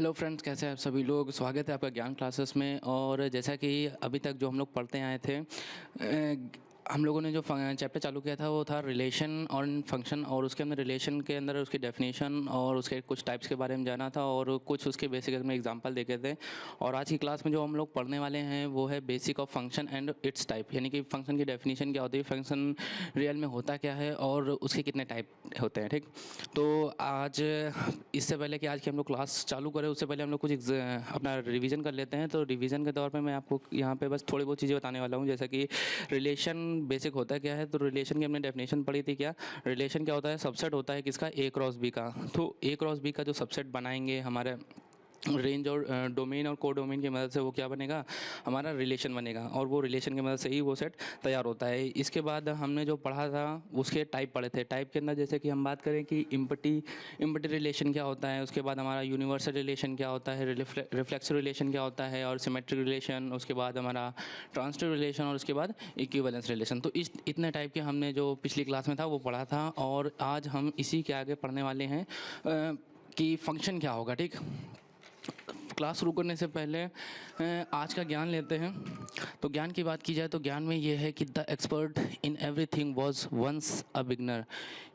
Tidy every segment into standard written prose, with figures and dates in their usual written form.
Hello friends, कैसे हैं आप सभी लोग। स्वागत है आपका ज्ञान क्लासेस में। और जैसा कि अभी तक जो हम लोग पढ़ते आए थे, हम लोगों ने जो चैप्टर चालू किया था वो था रिलेशन और फंक्शन, और उसके अंदर रिलेशन के अंदर उसकी डेफिनेशन और उसके कुछ टाइप्स के बारे में जाना था और कुछ उसके बेसिक में एग्जांपल देखे थे। और आज की क्लास में जो हम लोग पढ़ने वाले हैं वो है basic of function and it's type, यानी कि फंक्शन की डेफिनेशन क्या होती है, फंक्शन रियल में होता क्या है और उसके कितने टाइप होते हैं। ठीक, तो आज इससे पहले कि आज की हम लोग क्लास चालू करें उससे पहले हम लोग कुछ अपना रिवीजन कर लेते हैं। तो रिवीजन के तौर पे मैं आपको यहाँ पे बस थोड़ी बहुत चीज़ें बताने वाला हूँ, जैसा कि रिलेशन बेसिक होता क्या है। तो रिलेशन की हमने डेफिनेशन पढ़ी थी। क्या रिलेशन क्या होता है, सबसेट होता है किसका, ए क्रॉस बी का। तो ए क्रॉस बी का जो सबसेट बनाएंगे हमारे रेंज और डोमेन और को डोमेन की मदद से वो क्या बनेगा, हमारा रिलेशन बनेगा, और वो रिलेशन की मदद से ही वो सेट तैयार होता है। इसके बाद हमने जो पढ़ा था उसके टाइप पढ़े थे। टाइप के अंदर जैसे कि हम बात करें कि इम्पटी रिलेशन क्या होता है, उसके बाद हमारा यूनिवर्सल रिलेशन क्या होता है, रिफ्लेक्सिव रिलेशन क्या होता है, और सिमेट्रिक रिलेशन, उसके बाद हमारा ट्रांजिटिव रिलेशन, और उसके बाद इक्विवेलेंस रिलेशन। तो इस इतने टाइप के हमने जो पिछली क्लास में था वो पढ़ा था, और आज हम इसी के आगे पढ़ने वाले हैं कि फंक्शन क्या होगा। ठीक, क्लास शुरू करने से पहले आज का ज्ञान लेते हैं। तो ज्ञान की बात की जाए तो ज्ञान में ये है कि the expert in everything was once a beginner,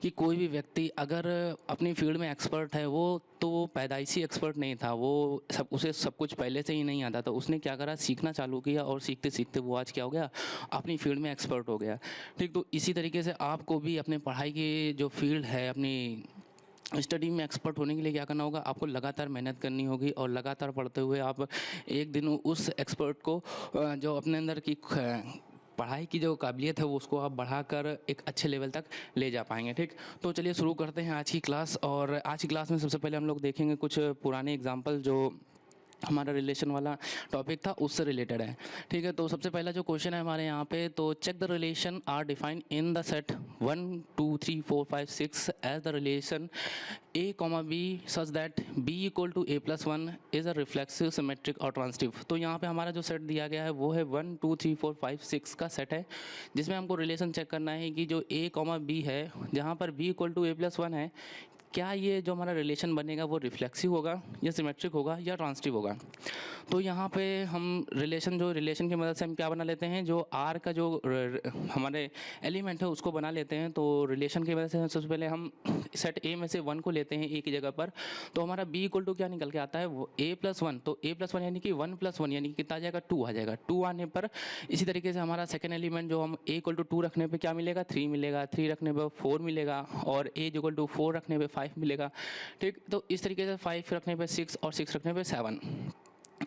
कि कोई भी व्यक्ति अगर अपनी फील्ड में एक्सपर्ट है वो तो वो पैदाइशी एक्सपर्ट नहीं था, वो उसे सब कुछ पहले से ही नहीं आता। तो उसने क्या करा, सीखना चालू किया, और सीखते सीखते वो आज क्या हो गया, अपनी फील्ड में एक्सपर्ट हो गया। ठीक, तो इसी तरीके से आपको भी अपने पढ़ाई की जो फील्ड है, अपनी स्टडी में एक्सपर्ट होने के लिए क्या करना होगा, आपको लगातार मेहनत करनी होगी, और लगातार पढ़ते हुए आप एक दिन उस एक्सपर्ट को जो अपने अंदर की पढ़ाई की जो काबिलियत है वो उसको आप बढ़ाकर एक अच्छे लेवल तक ले जा पाएंगे। ठीक, तो चलिए शुरू करते हैं आज की क्लास। और आज की क्लास में सबसे पहले हम लोग देखेंगे कुछ पुराने एग्जाम्पल जो हमारा रिलेशन वाला टॉपिक था उससे रिलेटेड है। ठीक है, तो सबसे पहला जो क्वेश्चन है हमारे यहाँ पे, तो check the relation are defined in the set 1 2 3 4 5 6 as the relation A comma B such that B equal to A plus 1 is a reflexive symmetric और ट्रांजिटिव। तो यहाँ पे हमारा जो सेट दिया गया है वो है 1 2 3 4 5 6 का सेट है, जिसमें हमको रिलेशन चेक करना है कि जो ए कॉमा बी है, जहाँ पर B equal to A plus 1 है, क्या ये जो हमारा रिलेशन बनेगा वो रिफ्लेक्सिव होगा या सिमेट्रिक होगा या ट्रांजिटिव होगा। तो यहाँ पे हम रिलेशन की मदद से हम क्या बना लेते हैं, जो आर का जो हमारे एलिमेंट है उसको बना लेते हैं। तो रिलेशन की मदद से सबसे पहले हम सेट ए में से 1 को लेते हैं ए की जगह पर। तो हमारा बी इक्वल टू क्या निकल के आता है, वो ए प्लस 1। तो ए प्लस 1 यानी कि 1 प्लस 1 यानी कि कितना आ जाएगा, 2 आ जाएगा। 2 आने पर इसी तरीके से हमारा सेकेंड एलिमेंट जो हम ए इक्वल टू 2 रखने पर क्या मिलेगा, 3 मिलेगा। 3 रखने पर 4 मिलेगा, और ए इक्वल टू 4 रखने पर 5 मिलेगा। ठीक, तो इस तरीके से 5 रखने पे 6 और 6 रखने पे 7।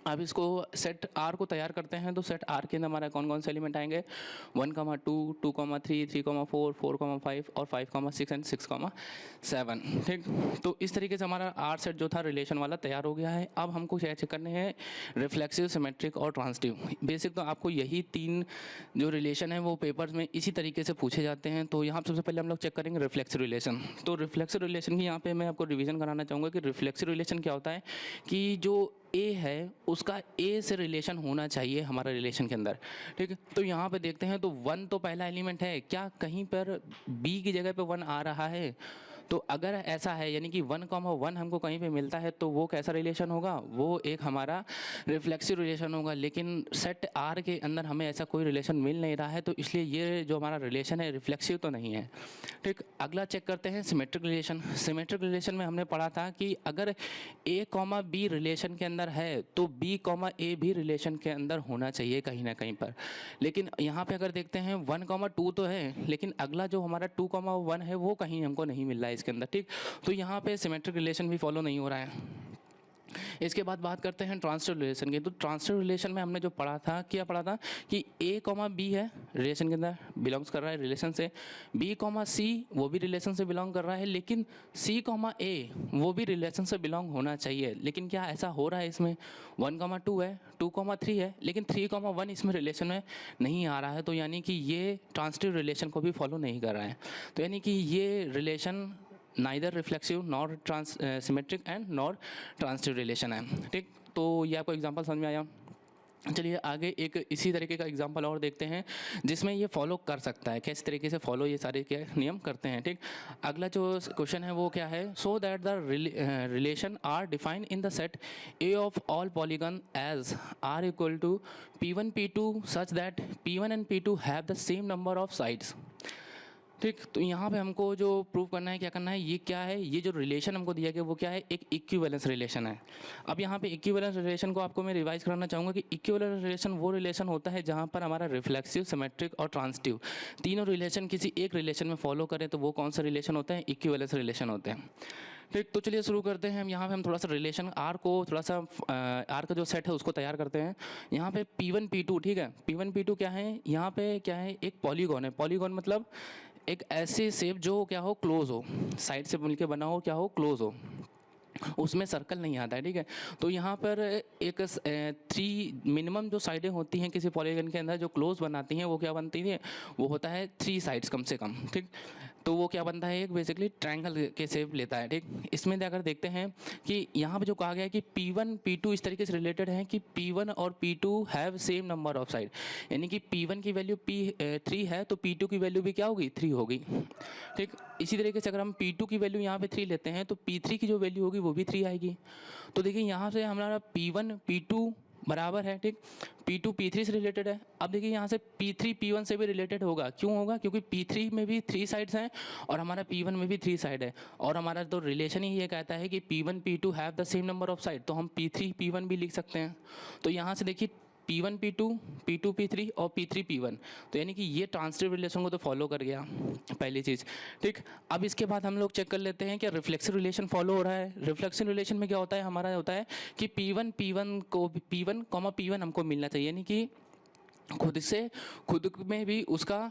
अब इसको सेट आर को तैयार करते हैं। तो सेट आर के अंदर हमारा कौन कौन से एलिमेंट आएंगे, 1 2 2 3 3 4 4 5 और 5 6 एंड 6 7। ठीक, तो इस तरीके से हमारा आर सेट जो था रिलेशन वाला तैयार हो गया है। अब हमको क्या चेक करने हैं, रिफ्लेक्सिव, सिमेट्रिक और ट्रांजिटिव। बेसिक तो आपको यही 3 जो रिलेशन है वो पेपर्स में इसी तरीके से पूछे जाते हैं। तो यहाँ सबसे पहले हम लोग चेक करेंगे रिफ्लेक्सिव रिलेशन। तो रिफ्लेक्सिव रिलेशन की यहाँ पे मैं आपको रिवीजन कराना चाहूँगा कि रिफ्लेक्सिव रिलेशन क्या होता है, कि जो ए है उसका ए से रिलेशन होना चाहिए हमारा रिलेशन के अंदर। ठीक है, तो यहाँ पे देखते हैं तो 1 तो पहला एलिमेंट है, क्या कहीं पर बी की जगह पे 1 आ रहा है। तो अगर ऐसा है यानी कि 1 1 हमको कहीं पे मिलता है तो वो कैसा रिलेशन होगा, वो एक हमारा रिफ्लेक्सिव रिलेशन होगा। लेकिन सेट आर के अंदर हमें ऐसा कोई रिलेशन मिल नहीं रहा है, तो इसलिए ये जो हमारा रिलेशन है रिफ्लेक्सिव तो नहीं है। ठीक, अगला चेक करते हैं सिमेट्रिक रिलेशन। सिमेट्रिक रिलेशन में हमने पढ़ा था कि अगर ए कॉमा बी रिलेशन के अंदर है तो बी कॉमा ए भी रिलेशन के अंदर होना चाहिए कहीं ना कहीं पर। लेकिन यहाँ पे अगर देखते हैं 1 2 तो है, लेकिन अगला जो हमारा 2 1 है वो कहीं हमको नहीं मिल रहा है इसके अंदर। ठीक, तो यहाँ पे सिमेट्रिक रिलेशन भी फॉलो नहीं हो रहा है। इसके बाद बात करते हैं ट्रांजिटिव रिलेशन की। तो ट्रांजिटिव रिलेशन में हमने जो पढ़ा था, क्या पढ़ा था कि ए कॉमा बी है रिलेशन के अंदर बिलोंग्स कर रहा है रिलेशन से, बी कॉमा सी वो भी रिलेशन से बिलोंग कर रहा है, लेकिन सी कॉमा ए वो भी रिलेशन से बिलोंग होना चाहिए। लेकिन क्या ऐसा हो रहा है, इसमें 1 2 है, 2 3 है, लेकिन 3 1 इसमें रिलेशन में नहीं आ रहा है। तो यानी कि ये ट्रांजिटिव रिलेशन को भी फॉलो नहीं कर रहा है। तो यानी कि ये relation neither reflexive nor symmetric and nor transitive relation है। ठीक, तो ये आपको एग्जांपल समझ में आया। चलिए आगे एक इसी तरीके का एग्जांपल और देखते हैं जिसमें ये फॉलो कर सकता है, किस तरीके से फॉलो ये सारे क्या नियम करते हैं। ठीक, अगला जो क्वेश्चन है वो क्या है, so that the relation are defined in the set A of all polygon as are equal to P1 P2 such that P1 and P2 have the same number of sides. ठीक, तो यहाँ पे हमको जो प्रूव करना है, क्या करना है, ये क्या है, ये जो रिलेशन हमको दिया गया वो क्या है, एक इक्विवेलेंस रिलेशन है। अब यहाँ पे इक्विवेलेंस रिलेशन को आपको मैं रिवाइज कराना चाहूँगा कि इक्विवेलेंस रिलेशन वो रिलेशन होता है जहाँ पर हमारा रिफ्लेक्सिव, सिमेट्रिक और ट्रांसिटिव तीनों रिलेशन किसी एक रिलेशन में फॉलो करें तो वो कौन सा रिलेशन होता है, इक्विवेलेंस रिलेशन होते हैं। ठीक, तो चलिए शुरू करते हैं। हम यहाँ पे हम थोड़ा सा रिलेशन आर को थोड़ा सा आर का जो सेट है उसको तैयार करते हैं। यहाँ पे P1 P2, ठीक है, P1 P2 क्या है, यहाँ पे क्या है, एक पॉलीगॉन है। पॉलीगॉन मतलब एक ऐसी शेप जो क्या हो, क्लोज हो, साइड से मिलके बना हो, क्या हो, क्लोज हो, उसमें सर्कल नहीं आता है। ठीक है, तो यहाँ पर एक 3 मिनिमम जो साइडें होती हैं किसी पॉलीगन के अंदर जो क्लोज बनाती हैं वो क्या बनती है, वो होता है 3 साइड्स कम से कम। ठीक, तो वो क्या बनता है, एक बेसिकली ट्रायंगल के शेप लेता है। ठीक, इसमें अगर देखते हैं कि यहाँ पे जो कहा गया है कि P1 P2 इस तरीके से रिलेटेड है कि P1 और P2 have same number of side, यानी कि P1 की वैल्यू 3 है तो P2 की वैल्यू भी क्या होगी, 3 होगी। ठीक, इसी तरीके से अगर हम P2 की वैल्यू यहाँ पे 3 लेते हैं तो P3 की जो वैल्यू होगी वो भी 3 आएगी। तो देखिए यहाँ से हमारा P1 P2 बराबर है। ठीक, P2 P3 से रिलेटेड है। अब देखिए यहाँ से P3 P1 से भी रिलेटेड होगा, क्यों होगा, क्योंकि P3 में भी 3 साइड्स हैं और हमारा P1 में भी 3 साइड है, और हमारा तो रिलेशन ही ये कहता है कि P1 P2 have the same number of side, तो हम P3 P1 भी लिख सकते हैं। तो यहाँ से देखिए P1 P2 P2 P3 और P3 P1, तो यानी कि ये ट्रांसिटिव रिलेशन को तो फॉलो कर गया, पहली चीज़। ठीक, अब इसके बाद हम लोग चेक कर लेते हैं कि रिफ्लेक्सिव रिलेशन फॉलो हो रहा है। रिफ्लेक्सिव रिलेशन में क्या होता है, हमारा होता है कि P1 P1 हमको मिलना चाहिए, यानी कि खुद में भी उसका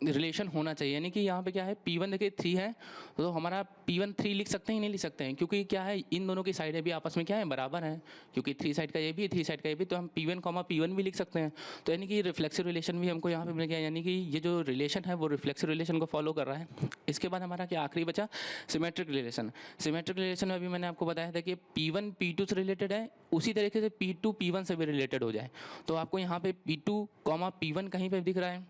रिलेशन होना चाहिए। यानी कि यहाँ पे क्या है, P1 देखिए 3 है तो हमारा P1 3 लिख सकते हैं, नहीं लिख सकते हैं, क्योंकि क्या है, इन दोनों की साइडें भी आपस में क्या है, बराबर हैं, क्योंकि 3 साइड का ये भी 3 साइड का ये भी, तो हम P1 P1 भी लिख सकते हैं। तो यानी कि रिफ्लेक्सिव रिलेशन भी हमको यहाँ पे मिल गया, यानी कि ये जो रिलेशन है वो रिफ्लेक्सिव रिलेशन को फॉलो कर रहा है। इसके बाद हमारा क्या आखिरी बचा, सिमेट्रिक रिलेशन। सिमेट्रिक रिलेशन में अभी मैंने आपको बताया था कि P1 P2 से रिलेटेड है, उसी तरीके से P2 P1 से भी रिलेटेड हो जाए। तो आपको यहाँ पे P2 P1 कहीं पर दिख रहा है,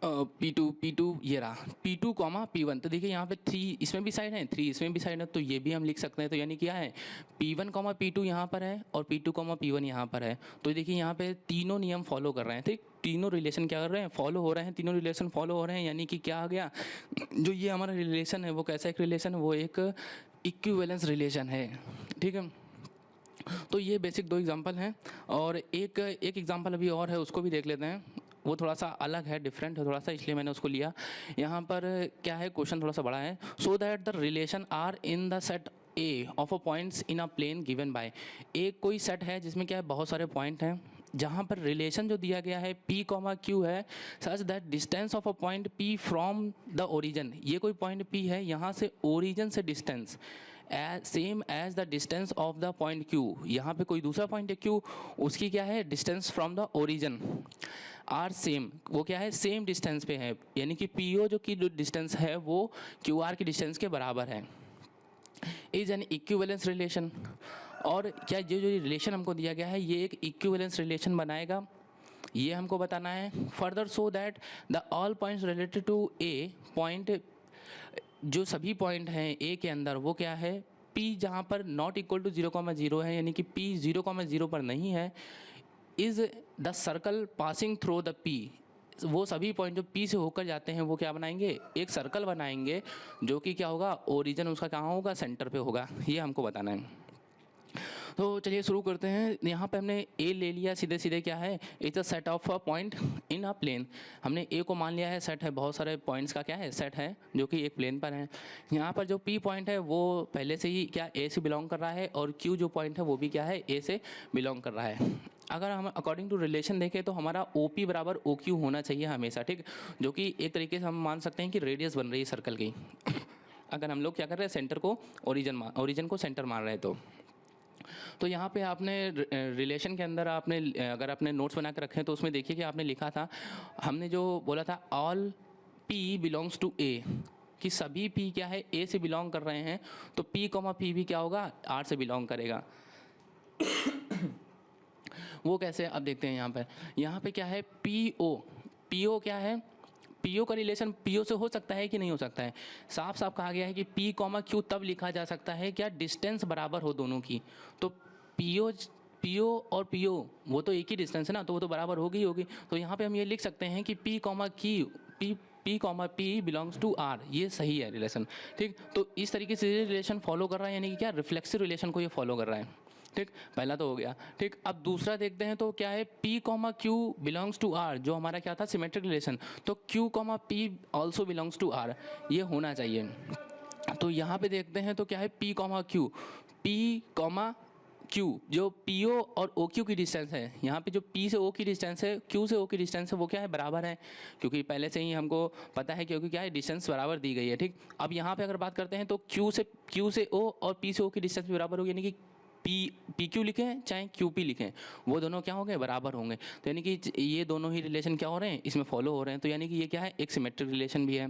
P2 ये रहा P2 P1, तो देखिए यहाँ पे 3 इसमें भी साइड है, 3 इसमें भी साइड है, तो ये भी हम लिख सकते हैं। तो यानी क्या है, P1 P2 यहाँ पर है और P2 P1 यहाँ पर है। तो देखिए यहाँ पे तीनों नियम फॉलो कर रहे हैं। ठीक, तीनों रिलेशन क्या कर रहे हैं, फॉलो हो रहे हैं, तीनों रिलेशन फॉलो हो रहे हैं, यानी कि क्या आ गया, जो ये हमारा रिलेशन है वो कैसा एक रिलेशन है, वो एक इक्विवेलेंस रिलेशन है। ठीक है, तो ये बेसिक 2 एग्जाम्पल हैं, और एक एग्जाम्पल अभी और है, उसको भी देख लेते हैं। वो थोड़ा सा अलग है, डिफरेंट है थोड़ा सा, इसलिए मैंने उसको लिया। यहाँ पर क्या है, क्वेश्चन थोड़ा सा बड़ा है। So that the relation are in the set A of a points in a plane given by, एक कोई सेट है जिसमें क्या है, बहुत सारे पॉइंट हैं, जहाँ पर रिलेशन जो दिया गया है P Q है, such that distance of a point P from the origin, ये कोई पॉइंट P है, यहाँ से ओरिजिन से distance same as the distance of the point Q, यहाँ पे कोई दूसरा पॉइंट है Q, उसकी क्या है, distance from the origin are same, वो क्या है, सेम डिस्टेंस पे है, यानी कि PO जो की डिस्टेंस है वो QR की डिस्टेंस के बराबर है, इज एन इक्विवेलेंस रिलेशन। और क्या जो रिलेशन हमको दिया गया है ये एक इक्विवेलेंस रिलेशन बनाएगा, ये हमको बताना है। Further so that the all points related to A point, जो सभी पॉइंट हैं ए के अंदर वो क्या है, P जहाँ पर नॉट इक्वल टू 0,0 है, यानी कि P 0,0 पर नहीं है, is the circle passing through the P, वो सभी पॉइंट जो P से होकर जाते हैं वो क्या बनाएंगे, एक सर्कल बनाएंगे, जो कि क्या होगा, ओरिजिन उसका कहाँ होगा, सेंटर पे होगा, ये हमको बताना है। तो चलिए शुरू करते हैं। यहाँ पे हमने ए ले लिया, सीधे सीधे क्या है, it's a set of a point in a plane, हमने ए को मान लिया है सेट है, बहुत सारे पॉइंट्स का क्या है, सेट है, जो कि एक प्लेन पर है। यहाँ पर जो P पॉइंट है वो पहले से ही क्या ए से बिलोंग कर रहा है, और Q जो पॉइंट है वो भी क्या है, ए से बिलोंग कर रहा है। अगर हम अकॉर्डिंग टू रिलेशन देखें तो हमारा OP बराबर OQ होना चाहिए हमेशा, ठीक, जो कि एक तरीके से हम मान सकते हैं कि रेडियस बन रही है सर्कल की अगर हम लोग क्या कर रहे हैं, सेंटर को ओरिजिन को सेंटर मान रहे हैं तो यहाँ पे आपने रिलेशन के अंदर आपने अगर आपने नोट्स बना के रखे हैं तो उसमें देखिए कि आपने लिखा था, हमने जो बोला था all P belongs to A, कि सभी P क्या है, A से बिलोंग कर रहे हैं, तो P P भी क्या होगा, R से बिलोंग करेगा वो कैसे, अब देखते हैं यहाँ पे क्या है, पीओ क्या है, पीओ का रिलेशन पीओ से हो सकता है कि नहीं हो सकता है। साफ साफ कहा गया है कि पी कॉमा क्यू तब लिखा जा सकता है क्या डिस्टेंस बराबर हो दोनों की। तो पीओ पीओ और पीओ वो तो एक ही डिस्टेंस है ना, तो वो तो बराबर होगी ही होगी। तो यहाँ पे हम ये लिख सकते हैं कि P comma Q P comma P belongs to R, ये सही है रिलेशन। ठीक, तो इस तरीके से रिलेशन फॉलो कर रहा है, यानी कि क्या रिफ्लेक्सिव रिलेशन को ये फॉलो कर रहा है। ठीक, पहला तो हो गया। ठीक, अब दूसरा देखते हैं तो क्या है, P comma Q belongs to R, जो हमारा क्या था सिमेट्रिक रिलेशन, तो Q comma P also belongs to R, ये होना चाहिए। तो यहाँ पे देखते हैं तो क्या है, P comma Q, P comma Q, जो PO और OQ की डिस्टेंस है, यहाँ पे जो P से O की डिस्टेंस है, Q से O की डिस्टेंस है, वो क्या है बराबर है, क्योंकि पहले से ही हमको पता है, क्योंकि क्या है डिस्टेंस बराबर दी गई है। ठीक, अब यहाँ पे अगर बात करते हैं तो Q से O और P से O की डिस्टेंस भी बराबर होगी, यानी कि पी क्यू लिखें चाहे क्यू पी लिखें, वो दोनों क्या होंगे, बराबर होंगे। तो यानी कि ये दोनों ही रिलेशन क्या हो रहे हैं, इसमें फॉलो हो रहे हैं। तो यानी कि ये क्या है, एक सिमेट्रिक रिलेशन भी है।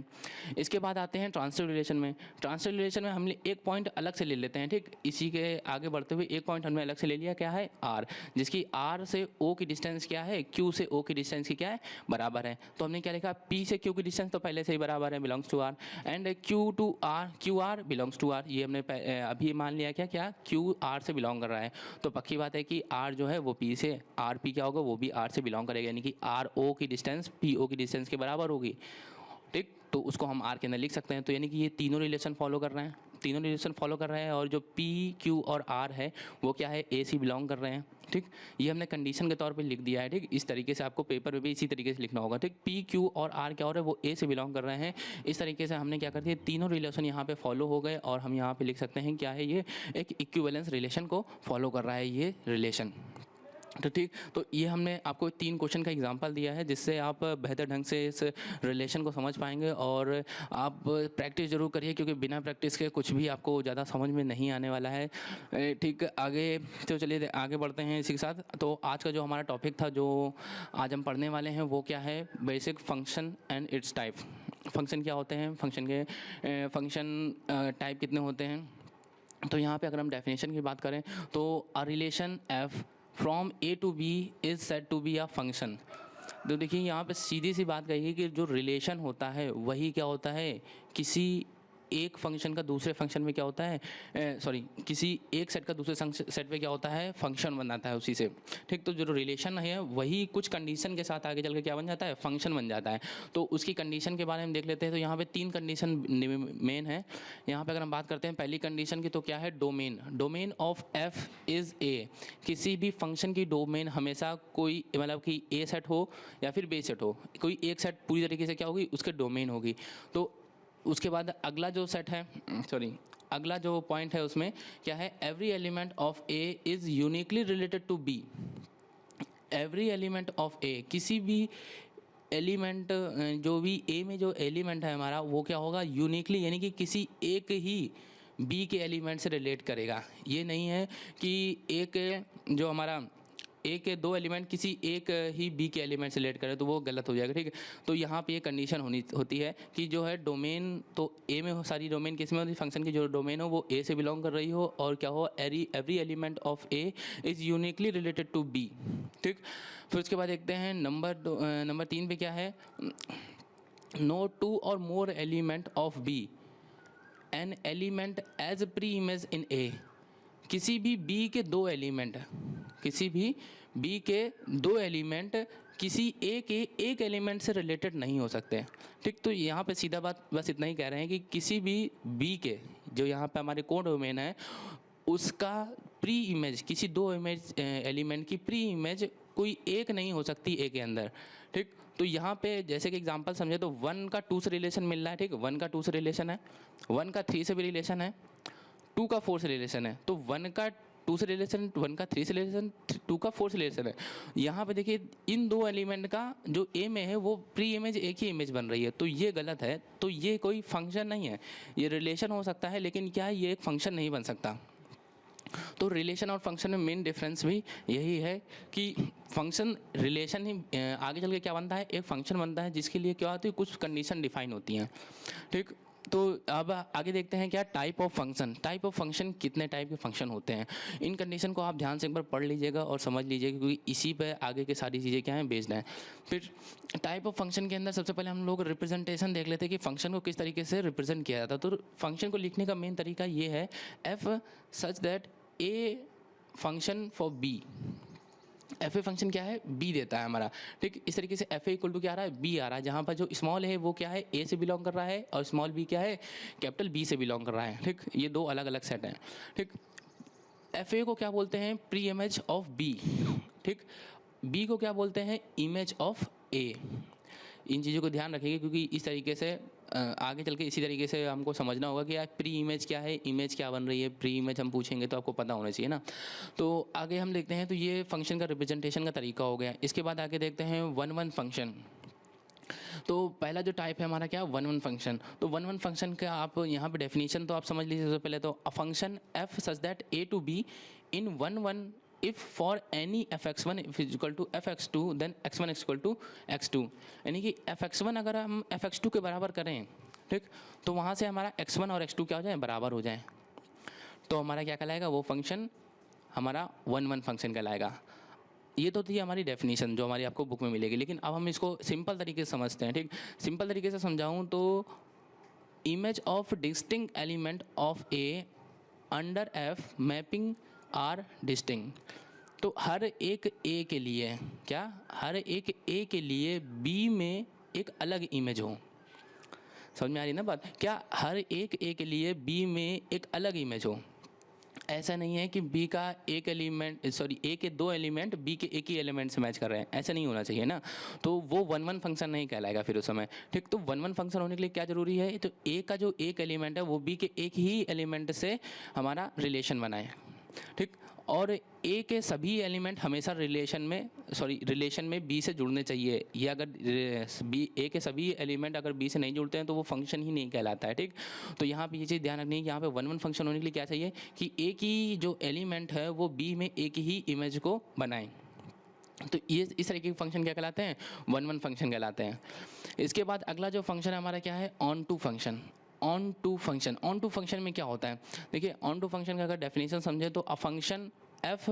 इसके बाद आते हैं ट्रांसिटिव रिलेशन में। ट्रांसिटिव रिलेशन में हम एक पॉइंट अलग से ले लेते हैं। ठीक, इसी के आगे बढ़ते हुए एक पॉइंट हमने अलग से ले लिया, क्या है, आर, जिसकी आर से ओ की डिस्टेंस क्या है, क्यू से ओ की डिस्टेंस की क्या है, बराबर है। तो हमने क्या लिखा, पी से क्यू की डिस्टेंस तो पहले से ही बराबर है, belongs to R, and Q R belongs to R, ये हमने अभी मान लिया क्या क्यू आर से बिलोंग कर रहा है। तो पक्की बात है कि आर जो है वो पी से, आर पी क्या होगा, वो भी आर से बिलोंग करेगा, यानी कि आर ओ की डिस्टेंस पी ओ की डिस्टेंस के बराबर होगी। ठीक, तो उसको हम आर के अंदर लिख सकते हैं। तो यानी कि ये तीनों रिलेशन फॉलो कर रहे हैं, और जो पी क्यू और आर है वो क्या है, ए से बिलोंग कर रहे हैं। ठीक, ये हमने कंडीशन के तौर पे लिख दिया है। ठीक, इस तरीके से आपको पेपर में भी इसी तरीके से लिखना होगा। ठीक, पी क्यू और आर क्या हो रहा है, वो ए से बिलोंग कर रहे हैं। इस तरीके से हमने क्या कर दिया, तीनों रिलेशन यहाँ पे फॉलो हो गए, और हम यहाँ पे लिख सकते हैं क्या है, ये एक इक्विवेलेंस रिलेशन को फॉलो कर रहा है ये रिलेशन। तो ठीक, तो ये हमने आपको 3 क्वेश्चन का एग्जांपल दिया है, जिससे आप बेहतर ढंग से इस रिलेशन को समझ पाएंगे। और आप प्रैक्टिस जरूर करिए, क्योंकि बिना प्रैक्टिस के कुछ भी आपको ज़्यादा समझ में नहीं आने वाला है। ठीक, आगे तो चलिए आगे बढ़ते हैं इसी के साथ। तो आज का जो हमारा टॉपिक था, जो आज हम पढ़ने वाले हैं, वो क्या है, basic function and it's type. Function क्या होते हैं, फंक्शन टाइप कितने होते हैं। तो यहाँ पे अगर हम डेफिनेशन की बात करें तो a relation F from A to B is said to be a function. तो देखिए यहाँ पे सीधी सी बात कही है कि जो रिलेशन होता है वही क्या होता है, किसी एक फंक्शन का दूसरे फंक्शन में क्या होता है, किसी एक सेट का दूसरे सेट में क्या होता है, फंक्शन बनाता है उसी से। ठीक, तो जो रिलेशन है वही कुछ कंडीशन के साथ आगे चल के क्या बन जाता है, फंक्शन बन जाता है। तो उसकी कंडीशन के बारे में देख लेते हैं। तो यहाँ पे 3 कंडीशन मेन है। यहाँ पे अगर हम बात करते हैं पहली कंडीशन की, तो क्या है, domain of F is a. किसी भी फंक्शन की डोमेन हमेशा कोई, मतलब कि ए सेट हो या फिर बी सेट हो, कोई एक सेट पूरी तरीके से क्या होगी, उसके डोमेन होगी। तो उसके बाद अगला जो पॉइंट है उसमें क्या है, every element of A is uniquely related to b. Every element of a, किसी भी एलिमेंट, जो भी ए में जो एलिमेंट है हमारा, वो क्या होगा, यूनिकली, यानी कि किसी एक ही बी के एलिमेंट से रिलेट करेगा। ये नहीं है कि एक जो हमारा ए के 2 एलिमेंट किसी एक ही बी के एलिमेंट से रिलेट करें, तो वो गलत हो जाएगा। ठीक है, तो यहाँ पे ये कंडीशन होती है कि जो है डोमेन, तो ए में सारी डोमेन किस में होती है, फंक्शन की जो डोमेन हो वो ए से बिलोंग कर रही हो, और क्या हो, every element of A is uniquely related to B. ठीक, फिर उसके बाद देखते हैं नंबर 3 पे क्या है, नो 2 और more element of b an element as preimage in a. किसी भी बी के 2 एलिमेंट, किसी ए के एक एलिमेंट से रिलेटेड नहीं हो सकते। ठीक, तो यहाँ पे सीधा बात बस इतना ही कह रहे हैं कि किसी भी बी के, जो यहाँ पे हमारे कोड डोमेन है, उसका प्री इमेज, किसी 2 एलिमेंट की प्री इमेज कोई एक नहीं हो सकती ए के अंदर। ठीक, तो यहाँ पे जैसे कि एग्जांपल समझे तो 1 का 2 से रिलेशन मिल रहा है। ठीक, 1 का 2 से रिलेशन है, 1 का 3 से भी रिलेशन है, 2 का 4 से रिलेशन है। तो 1 का 2 से रिलेशन, 1 का 3 से रिलेशन, 2 का 4 से रिलेशन है। यहाँ पे देखिए इन 2 एलिमेंट का जो ए में है वो प्री इमेज एक ही इमेज बन रही है, तो ये गलत है। तो ये कोई फंक्शन नहीं है, ये रिलेशन हो सकता है, लेकिन क्या है, ये एक फंक्शन नहीं बन सकता। तो रिलेशन और फंक्शन में मेन डिफरेंस भी यही है कि फंक्शन रिलेशन ही आगे चल के क्या बनता है, एक फंक्शन बनता है, जिसके लिए क्या होती है, कुछ कंडीशन डिफाइन होती हैं। ठीक, तो अब आगे देखते हैं क्या type of function. Type of function, कितने टाइप के फंक्शन होते हैं, इन कंडीशन को आप ध्यान से एक बार पढ़ लीजिएगा और समझ लीजिएगा, क्योंकि इसी पे आगे की सारी चीज़ें क्या हैं, बेस्ड हैं। फिर टाइप ऑफ फंक्शन के अंदर सबसे पहले हम लोग रिप्रेजेंटेशन देख लेते हैं कि फंक्शन को किस तरीके से रिप्रेजेंट किया जाता है। तो फंक्शन को लिखने का मेन तरीका ये है, F such that A function for B. F A function क्या है, बी देता है हमारा, ठीक। इस तरीके से एफ ए इक्वल टू क्या आ रहा है, बी आ रहा है, जहाँ पर जो स्मॉल है वो क्या है, ए से बिलोंग कर रहा है, और स्मॉल बी क्या है, कैपिटल बी से बिलोंग कर रहा है, ठीक। ये दो अलग अलग सेट हैं, ठीक। एफ ए को क्या बोलते हैं, प्री इमेज ऑफ बी, ठीक। बी को क्या बोलते हैं, इमेज ऑफ ए। इन चीज़ों को ध्यान रखिएगा, क्योंकि इस तरीके से आगे चल के इसी तरीके से हमको समझना होगा कि यार प्री इमेज क्या है, इमेज क्या बन रही है। प्री इमेज हम पूछेंगे तो आपको पता होना चाहिए ना। तो आगे हम देखते हैं, तो ये फंक्शन का रिप्रेजेंटेशन का तरीका हो गया। इसके बाद आगे देखते हैं वन वन फंक्शन। तो पहला जो टाइप है हमारा क्या, वन वन फंक्शन। तो वन वन फंक्शन का आप यहाँ पे डेफिनेशन तो आप समझ लीजिए सबसे पहले। तो a function F such that A to B in one one if for any fx1 if is equal to fx2 then x1 equal to x2। यानी कि fx1 अगर हम fx2 के बराबर करें, ठीक, तो वहाँ से हमारा x1 और x2 क्या हो जाए, बराबर हो जाए, तो हमारा क्या कहलाएगा, वो फंक्शन हमारा वन वन फंक्शन कहलाएगा। ये तो थी हमारी डेफिनेशन जो हमारी आपको बुक में मिलेगी। लेकिन अब हम इसको सिंपल तरीके से समझते हैं, ठीक। सिंपल तरीके से समझाऊँ तो image of distinct element of A under F mapping are distinct. तो हर एक ए के लिए क्या, हर एक ए के लिए बी में एक अलग इमेज हो। समझ में आ रही ना बात, क्या हर एक ए के लिए बी में एक अलग इमेज हो। ऐसा नहीं है कि बी का एक एलिमेंट, सॉरी ए के दो एलिमेंट बी के एक ही एलिमेंट से मैच कर रहे हैं, ऐसा नहीं होना चाहिए ना। तो वो वन वन फंक्शन नहीं कहलाएगा फिर उस समय, ठीक। तो वन वन फंक्शन होने के लिए क्या जरूरी है, तो ए का जो एक एलिमेंट है वो बी के एक ही एलिमेंट से हमारा रिलेशन बनाए, ठीक। और ए के सभी एलिमेंट हमेशा रिलेशन में बी से जुड़ने चाहिए। ये अगर बी ए के सभी एलिमेंट अगर बी से नहीं जुड़ते हैं तो वो फंक्शन ही नहीं कहलाता है, ठीक। तो यहाँ पे ये चीज़ ध्यान रखनी है कि यहाँ पे वन वन फंक्शन होने के लिए क्या चाहिए कि ए की जो एलिमेंट है वो बी में एक ही इमेज को बनाए। तो ये इस तरीके के फंक्शन क्या कहलाते हैं, वन वन फंक्शन कहलाते हैं। इसके बाद अगला जो फंक्शन है हमारा क्या है, onto function. Onto function, onto function में क्या होता है, देखिए ऑन टू फंक्शन का अगर डेफिनेशन समझे तो a function F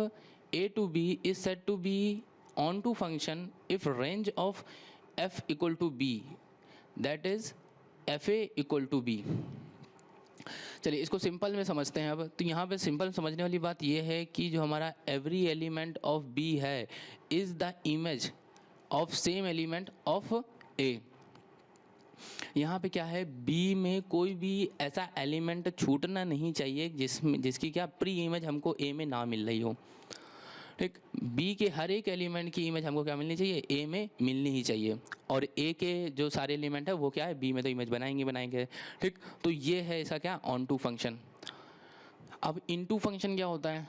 A to B is said to be onto function if range of F equal to B, that is F A equal to B. चलिए इसको simple में समझते हैं अब। तो यहाँ पे सिंपल समझने वाली बात ये है कि जो हमारा एवरी एलिमेंट ऑफ बी है is the image of same element of a. यहाँ पे क्या है, बी में कोई भी ऐसा एलिमेंट छूटना नहीं चाहिए जिसकी क्या प्री इमेज हमको ए में ना मिल रही हो, ठीक। बी के हर एक एलिमेंट की इमेज हमको क्या मिलनी चाहिए, ए में मिलनी ही चाहिए। और ए के जो सारे एलिमेंट है वो क्या है, बी में तो इमेज बनाएंगे, ठीक। तो ये है इसका क्या, ऑन टू फंक्शन। अब इनटू फंक्शन क्या होता है,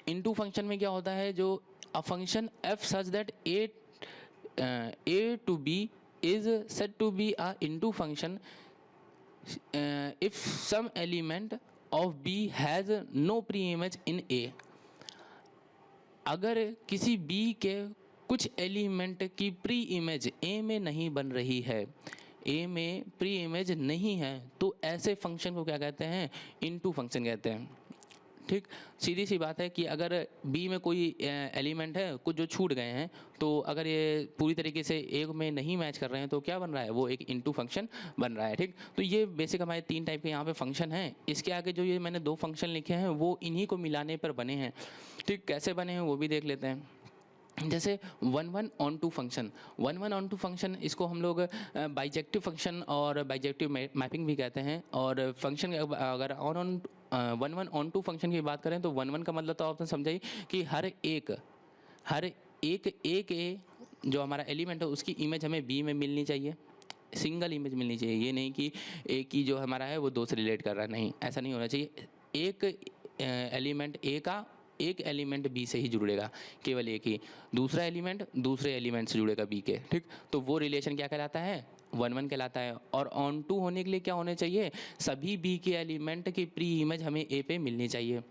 इनटू फंक्शन में क्या होता है, जो a function F such that A to B is said to be a into function if some element of B has no pre-image in A। अगर किसी B के कुछ एलिमेंट की प्री इमेज A में नहीं बन रही है, A में प्री इमेज नहीं है, तो ऐसे फंक्शन को क्या कहते हैं, इनटू फंक्शन कहते हैं, ठीक। सीधी सी बात है कि अगर बी में कोई एलिमेंट है कुछ जो छूट गए हैं, तो अगर ये पूरी तरीके से ए में नहीं मैच कर रहे हैं तो क्या बन रहा है, वो एक इनटू फंक्शन बन रहा है, ठीक। तो ये बेसिक हमारे तीन टाइप के यहाँ पे फंक्शन हैं। इसके आगे जो ये मैंने दो फंक्शन लिखे हैं वो इन्हीं को मिलाने पर बने हैं, ठीक। कैसे बने हैं वो भी देख लेते हैं। जैसे one one onto function, one one onto function इसको हम लोग बाइजेक्टिव फंक्शन और बाइजेक्टिव मैपिंग भी कहते हैं। और फंक्शन अगर one one onto function की बात करें तो वन वन का मतलब तो आपने समझाई कि हर एक ए के जो हमारा एलिमेंट है उसकी इमेज हमें बी में मिलनी चाहिए, सिंगल इमेज मिलनी चाहिए। ये नहीं कि ए की जो हमारा है वो दो से रिलेट कर रहा है, नहीं, ऐसा नहीं होना चाहिए। एक एलिमेंट ए का एक एलिमेंट बी से ही जुड़ेगा, केवल एक ही, दूसरा एलिमेंट दूसरे एलिमेंट से जुड़ेगा बी के, ठीक। तो वो रिलेशन क्या कहलाता है, वन वन कहलाता है। और ऑन टू होने के लिए क्या होने चाहिए, सभी बी के एलिमेंट की प्री इमेज हमें ए पे मिलनी चाहिए।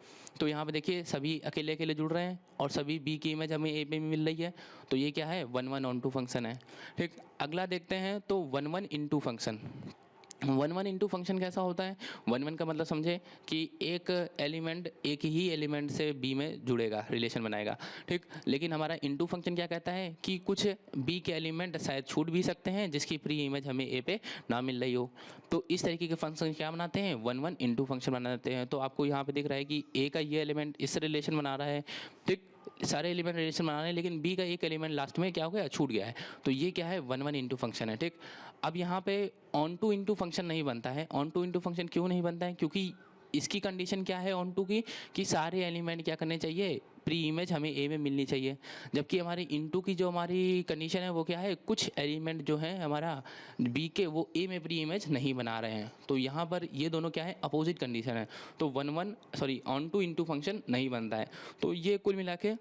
तो यहाँ पे देखिए सभी अकेले अकेले जुड़ रहे हैं और सभी बी की इमेज हमें ए पे मिल रही है, तो ये क्या है, one one onto function है, ठीक। अगला देखते हैं तो one one into function. One one into function कैसा होता है? वन वन का मतलब समझे कि एक एलिमेंट एक ही एलिमेंट से बी में जुड़ेगा, रिलेशन बनाएगा, ठीक। लेकिन हमारा इंटू फंक्शन क्या कहता है कि कुछ बी के एलिमेंट शायद छूट भी सकते हैं जिसकी प्री इमेज हमें ए पे ना मिल रही हो। तो इस तरीके के फंक्शन क्या बनाते हैं? वन वन इंटू फंक्शन बनाते हैं। तो आपको यहाँ पे दिख रहा है कि ए का ये एलिमेंट इससे रिलेशन बना रहा है, ठीक। सारे एलिमेंट रिलेशन बना रहे हैं लेकिन बी का एक एलिमेंट लास्ट में क्या हो गया? छूट गया है। तो ये क्या है? वन वन इंटू फंक्शन है, ठीक। अब यहाँ पे ऑन टू इंटू फंक्शन नहीं बनता है। ऑन टू इंटू फंक्शन क्यों नहीं बनता है? क्योंकि इसकी कंडीशन क्या है ऑन टू की, कि सारे एलिमेंट क्या करने चाहिए? प्री इमेज हमें ए में मिलनी चाहिए। जबकि हमारी इनटू की जो हमारी कंडीशन है वो क्या है? कुछ एलिमेंट जो है हमारा बी के वो ए में प्री इमेज नहीं बना रहे हैं। तो यहाँ पर ये दोनों क्या है? अपोजिट कंडीशन है। तो ऑन टू इंटू फंक्शन नहीं बनता है। तो ये कुल मिला के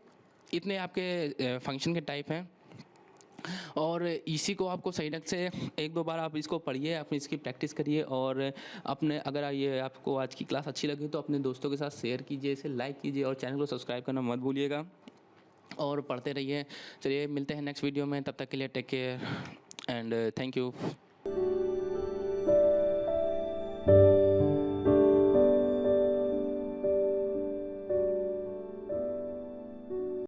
इतने आपके फंक्शन के टाइप हैं। और इसी को आपको सही ढंग से एक दो बार आप इसको पढ़िए, आप इसकी प्रैक्टिस करिए। और अपने अगर ये आपको आज की क्लास अच्छी लगी तो अपने दोस्तों के साथ शेयर कीजिए, इसे लाइक कीजिए और चैनल को सब्सक्राइब करना मत भूलिएगा और पढ़ते रहिए। चलिए मिलते हैं नेक्स्ट वीडियो में, तब तक के लिए take care and thank you.